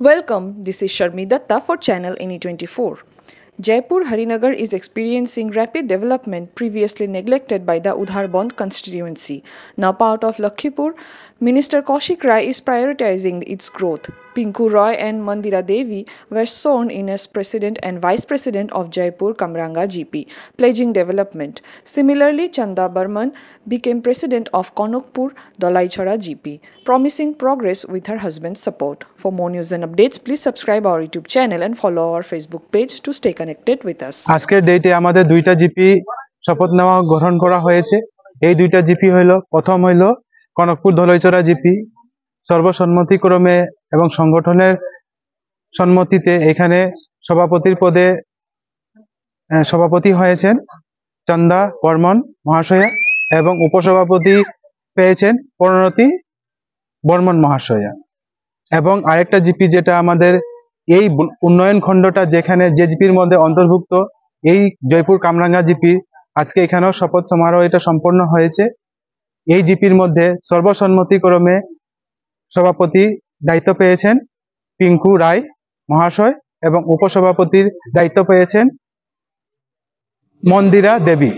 Welcome, this is Sharmi Datta for Channel NE24. Jaipur Harinagar is experiencing rapid development previously neglected by the Udharband constituency. Now part of Lakhipur, Minister Kaushik Rai is prioritizing its growth. Pinku Roy and Mandira Devi were sworn in as President and Vice President of Jaipur Kamranga GP, pledging development. Similarly, Chanda Barman became President of Konokpur Dalaichara GP, promising progress with her husband's support. For more news and updates, please subscribe our YouTube channel and follow our Facebook page to stay connected with us. আজকের ডেটে আমাদের দুইটা GP শপথ নেওয়া গ্রহণ করা হয়েছে। এই দুইটা জিপি হইল, প্রথম হইল কনকপুর ধলাইচরা জিপি। সর্বসম্মতিক্রমে এবং সংগঠনের সম্মতিতে এখানে সভাপতির পদে সভাপতি হয়েছেন চন্দা বর্মন মহাশয়া এবং উপসভাপতি পেয়েছেন প্রণতি বর্মন মহাশয়া। এবং আরেকটা জিপি যেটা আমাদের এই উন্নয়ন খণ্ডটা যেখানে যে জিপির মধ্যে অন্তর্ভুক্ত এই জয়পুর কামরাঙ্গা জিপি, আজকে এখানেও শপথ সমারোহ এটা সম্পন্ন হয়েছে। এই জিপির মধ্যে সর্বসম্মতিক্রমে সভাপতি দায়িত্ব পেয়েছেন পিঙ্কু রায় মহাশয় এবং উপসভাপতির দায়িত্ব পেয়েছেন মন্দিরা দেবী।